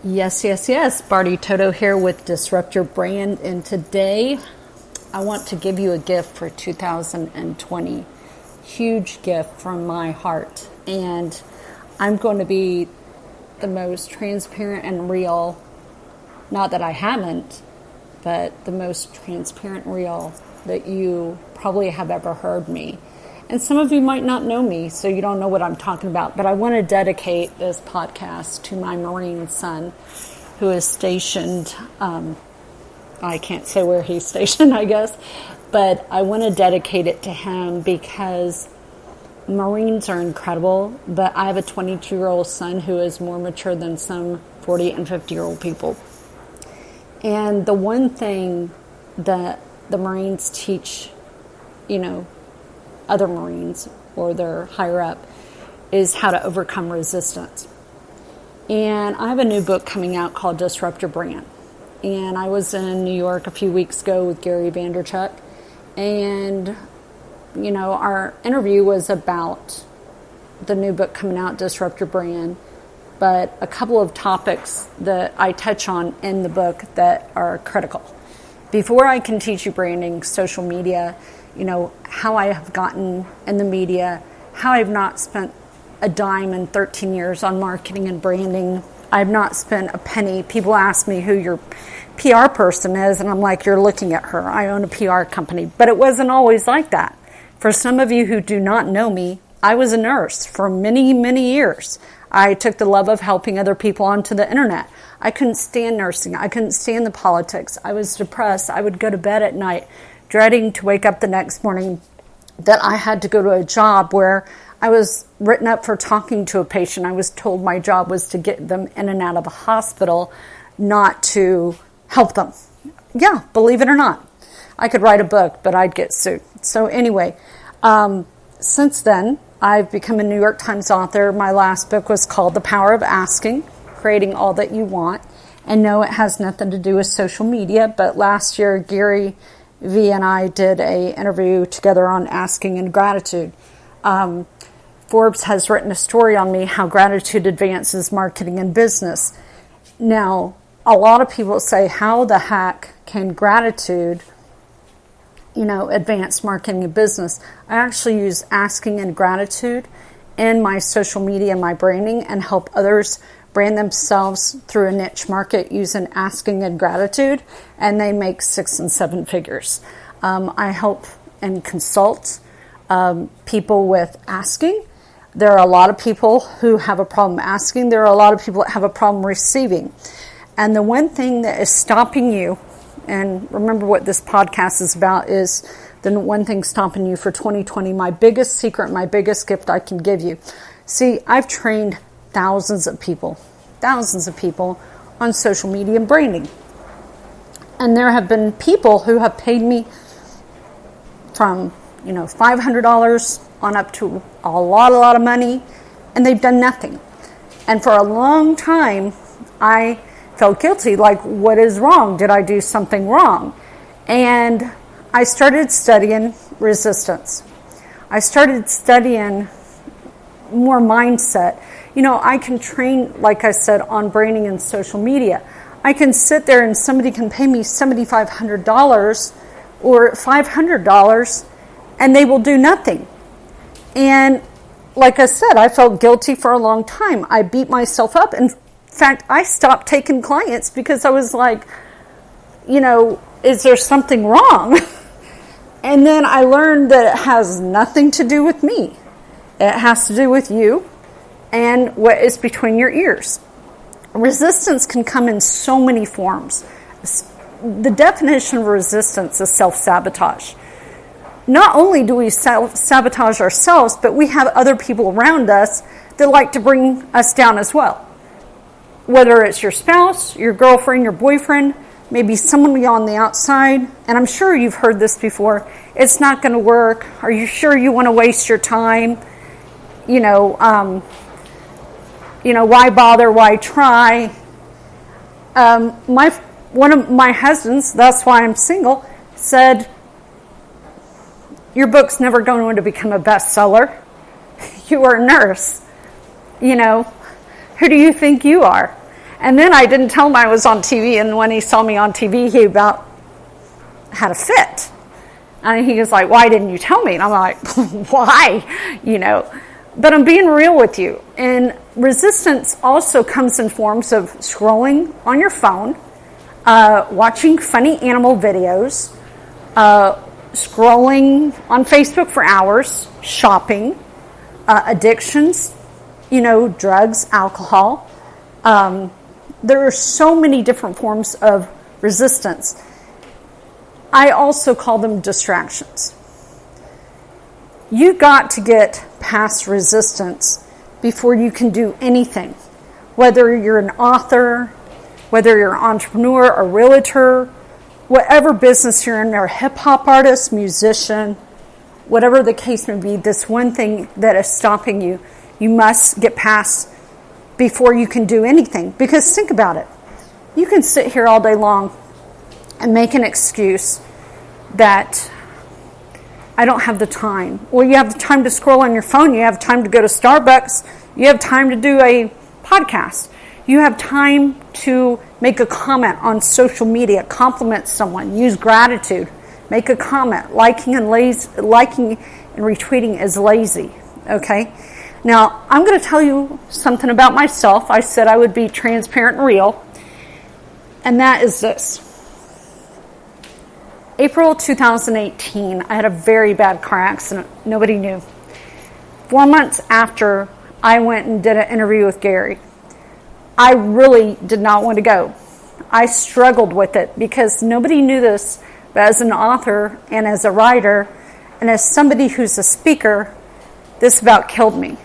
Yes, yes, yes. Barty Toto here with Disrupt Your Brand. And today I want to give you a gift for 2020. Huge gift from my heart. And I'm going to be the most transparent and real, not that I haven't, but the most transparent and real that you probably have ever heard me. And some of you might not know me, so you don't know what I'm talking about. But I want to dedicate this podcast to my Marine son, who is stationed, I can't say where he's stationed, I guess. But I want to dedicate it to him because Marines are incredible. But I have a 22-year-old son who is more mature than some 40 and 50-year-old people. And the one thing that the Marines teach, other Marines or their higher up is how to overcome resistance. And I have a new book coming out called Disrupt Your Brand. And I was in New York a few weeks ago with Gary Vaynerchuk. And, our interview was about the new book coming out, Disrupt Your Brand. But a couple of topics that I touch on in the book that are critical. Before I can teach you branding, social media, how I have gotten in the media, how I've not spent a dime in 13 years on marketing and branding. I've not spent a penny. People ask me who your PR person is, and I'm like, you're looking at her. I own a PR company. But it wasn't always like that. For some of you who do not know me, I was a nurse for many, many years. I took the love of helping other people onto the internet. I couldn't stand nursing. I couldn't stand the politics. I was depressed. I would go to bed at night dreading to wake up the next morning that I had to go to a job where I was written up for talking to a patient. I was told my job was to get them in and out of a hospital, not to help them. Yeah, believe it or not. I could write a book, but I'd get sued. So anyway, since then, I've become a New York Times author. My last book was called The Power of Asking, Creating All That You Want. And no, it has nothing to do with social media, but last year, Gary V and I did an interview together on asking and gratitude. Forbes has written a story on me, how gratitude advances marketing and business. Now, a lot of people say, how the heck can gratitude, advance marketing and business? I actually use asking and gratitude in my social media and my branding and help others brand themselves through a niche market using asking and gratitude, and they make 6 and 7 figures. I help and consult people with asking. There are a lot of people who have a problem asking. There are a lot of people that have a problem receiving. And the one thing that is stopping you, and remember what this podcast is about, is the one thing stopping you for 2020, my biggest secret, my biggest gift I can give you. See, I've trained thousands of people on social media and branding. And there have been people who have paid me from, $500 on up to a lot of money, and they've done nothing. And for a long time, I felt guilty, like, what is wrong? Did I do something wrong? And I started studying resistance. I started studying more mindset. I can train, like I said, on branding and social media. I can sit there and somebody can pay me $7,500 or $500 and they will do nothing. And like I said, I felt guilty for a long time. I beat myself up. In fact, I stopped taking clients because I was like, is there something wrong? And then I learned that it has nothing to do with me. It has to do with you and what is between your ears. Resistance can come in so many forms. The definition of resistance is self-sabotage. Not only do we self-sabotage ourselves, but we have other people around us that like to bring us down as well. Whether it's your spouse, your girlfriend, your boyfriend, maybe someone on the outside, and I'm sure you've heard this before, it's not going to work. Are you sure you want to waste your time? Why bother? Why try? One of my husbands, that's why I'm single, said, your book's never going to become a bestseller. You are a nurse. Who do you think you are? And then I didn't tell him I was on TV, and when he saw me on TV, he about had a fit. And he was like, why didn't you tell me? And I'm like, why? But I'm being real with you. And resistance also comes in forms of scrolling on your phone, watching funny animal videos, scrolling on Facebook for hours, shopping, addictions, drugs, alcohol. There are so many different forms of resistance. I also call them distractions. You got to get past resistance before you can do anything. Whether you're an author, whether you're an entrepreneur, a realtor, whatever business you're in, or a hip-hop artist, musician, whatever the case may be, this one thing that is stopping you, you must get past before you can do anything. Because think about it. You can sit here all day long and make an excuse that I don't have the time. Well, you have the time to scroll on your phone. You have time to go to Starbucks. You have time to do a podcast. You have time to make a comment on social media, compliment someone, use gratitude, make a comment. Liking and retweeting is lazy, okay? Now, I'm going to tell you something about myself. I said I would be transparent and real, and that is this. April 2018, I had a very bad car accident. Nobody knew. 4 months after, I went and did an interview with Gary. I really did not want to go. I struggled with it because nobody knew this, but as an author and as a writer and as somebody who's a speaker, this about killed me.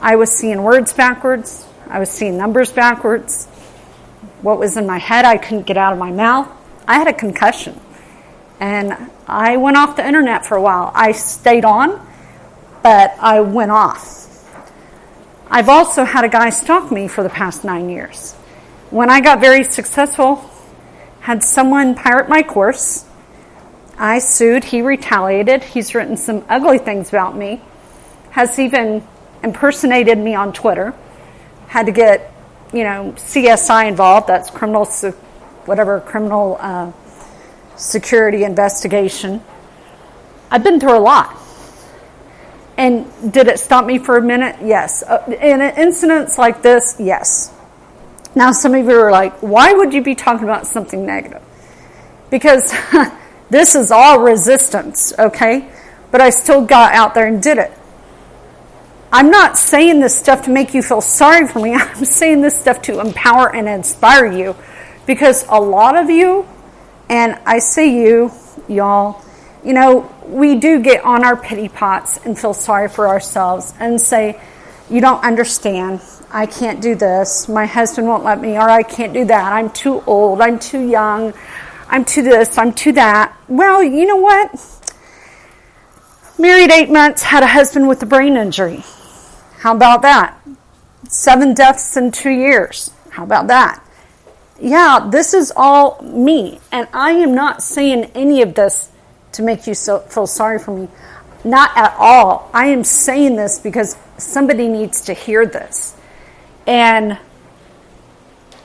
I was seeing words backwards. I was seeing numbers backwards. What was in my head, I couldn't get out of my mouth. I had a concussion. And I went off the internet for a while. I stayed on, but I went off. I've also had a guy stalk me for the past 9 years. When I got very successful, had someone pirate my course. I sued. He retaliated. He's written some ugly things about me. Has even impersonated me on Twitter. Had to get, CSI involved. That's criminal security investigation. I've been through a lot. And did it stop me for a minute? Yes. In incidents like this, yes. Now some of you are like, why would you be talking about something negative? Because this is all resistance, okay? But I still got out there and did it. I'm not saying this stuff to make you feel sorry for me. I'm saying this stuff to empower and inspire you. Because a lot of you, and I say y'all, we do get on our pity pots and feel sorry for ourselves and say, you don't understand. I can't do this. My husband won't let me, or I can't do that. I'm too old. I'm too young. I'm too this. I'm too that. Well, you know what? Married 8 months, had a husband with a brain injury. How about that? 7 deaths in 2 years. How about that? Yeah, this is all me. And I am not saying any of this to make you feel sorry for me. Not at all. I am saying this because somebody needs to hear this. And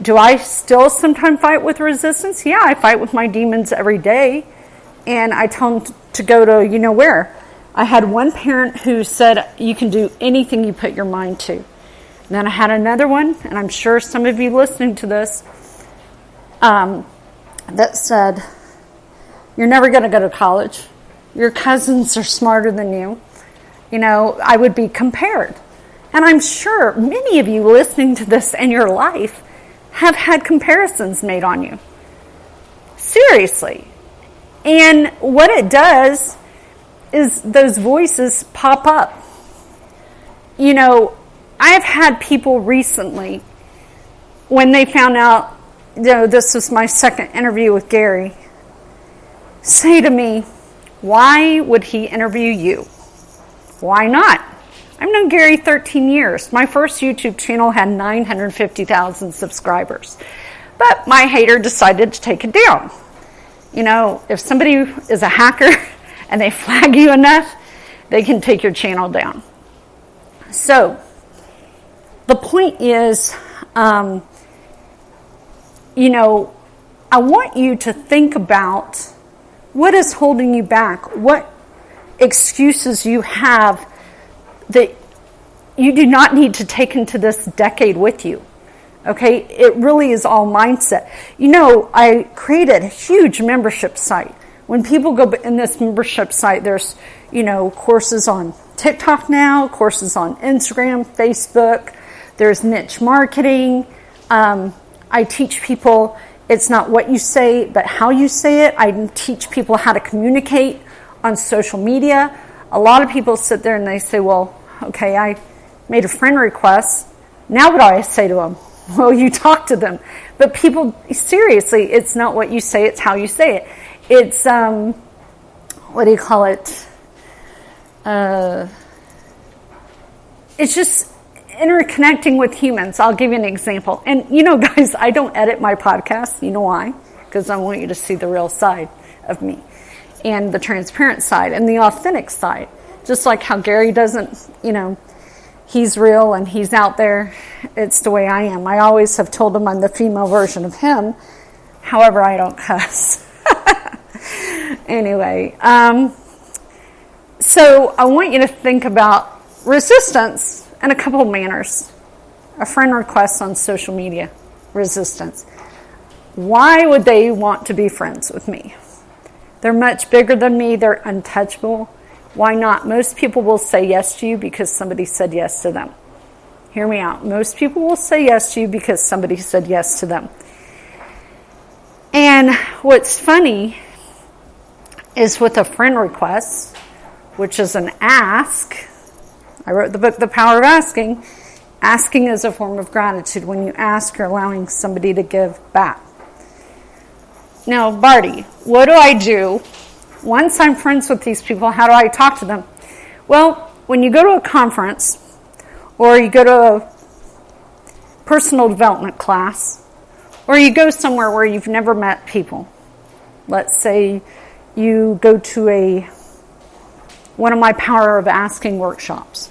do I still sometimes fight with resistance? Yeah, I fight with my demons every day. And I tell them to go to where. I had one parent who said, you can do anything you put your mind to. And then I had another one, and I'm sure some of you listening to this, that said, you're never going to go to college. Your cousins are smarter than you. I would be compared. And I'm sure many of you listening to this in your life have had comparisons made on you. Seriously. And what it does is those voices pop up. I've had people recently, when they found out, this was my second interview with Gary, say to me, why would he interview you? Why not? I've known Gary 13 years. My first YouTube channel had 950,000 subscribers. But my hater decided to take it down. If somebody is a hacker and they flag you enough, they can take your channel down. So, the point is, I want you to think about what is holding you back, what excuses you have that you do not need to take into this decade with you. Okay, it really is all mindset. I created a huge membership site. When people go in this membership site, there's, courses on TikTok now, courses on Instagram, Facebook. There's niche marketing. I teach people it's not what you say, but how you say it. I teach people how to communicate on social media. A lot of people sit there and they say, well, okay, I made a friend request. Now what do I say to them? Well, you talk to them. But people, seriously, it's not what you say, it's how you say it. It's, what do you call it? It's just interconnecting with humans. I'll give you an example. And, guys, I don't edit my podcast. You know why? Because I want you to see the real side of me and the transparent side and the authentic side. Just like how Gary doesn't, he's real and he's out there. It's the way I am. I always have told him I'm the female version of him. However, I don't cuss. Anyway, so I want you to think about resistance in a couple of manners. A friend request on social media, resistance. Why would they want to be friends with me? They're much bigger than me. They're untouchable. Why not? Most people will say yes to you because somebody said yes to them. Hear me out. Most people will say yes to you because somebody said yes to them. And what's funny is with a friend request, which is an ask. I wrote the book, The Power of Asking. Asking is a form of gratitude. When you ask, you're allowing somebody to give back. Now, Barty, what do I do? Once I'm friends with these people, how do I talk to them? Well, when you go to a conference or you go to a personal development class or you go somewhere where you've never met people, let's say you go to one of my Power of Asking workshops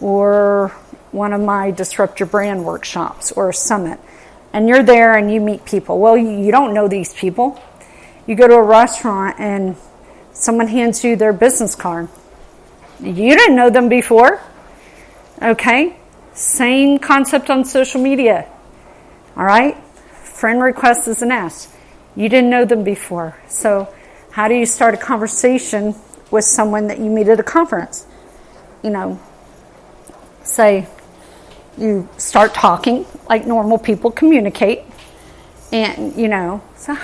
or one of my Disrupt Your Brand workshops or a summit, and you're there and you meet people. Well, you don't know these people. You go to a restaurant and someone hands you their business card. You didn't know them before. Okay? Same concept on social media. All right? Friend request is an ask. You didn't know them before. So how do you start a conversation with someone that you meet at a conference? Say you start talking like normal people communicate. And, say,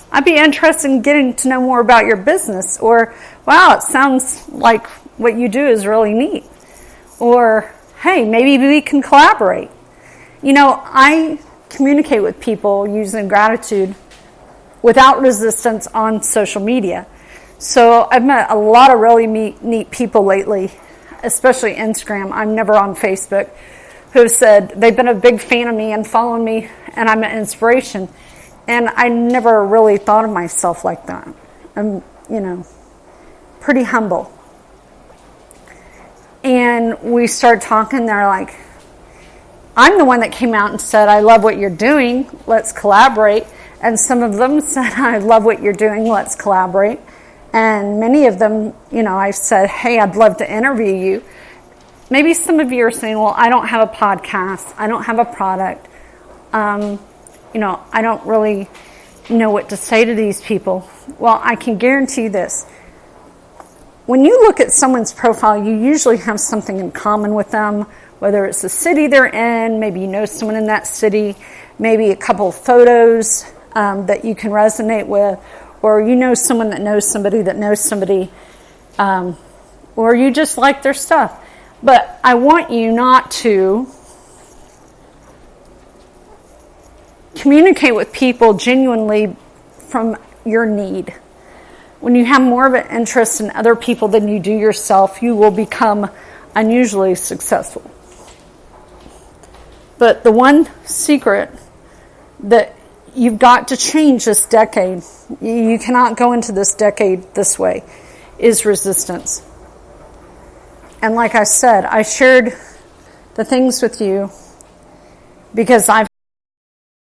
I'd be interested in getting to know more about your business. Or, wow, it sounds like what you do is really neat. Or, hey, maybe we can collaborate. I communicate with people using gratitude without resistance on social media. So I've met a lot of really neat people lately, especially Instagram. I'm never on Facebook, who said they've been a big fan of me and following me, and I'm an inspiration. And I never really thought of myself like that. I'm, pretty humble. And we start talking, they're like, I'm the one that came out and said, I love what you're doing, let's collaborate. And some of them said, I love what you're doing, let's collaborate. And many of them, I said, hey, I'd love to interview you. Maybe some of you are saying, well, I don't have a podcast, I don't have a product. I don't really know what to say to these people. Well, I can guarantee this. When you look at someone's profile, you usually have something in common with them, whether it's the city they're in, maybe you know someone in that city, maybe a couple of photos that you can resonate with, or you know someone that knows somebody that knows somebody, or you just like their stuff. But I want you not to communicate with people genuinely from your need. When you have more of an interest in other people than you do yourself, you will become unusually successful. But the one secret that you've got to change this decade, you cannot go into this decade this way, is resistance. And like I said, I shared the things with you because I've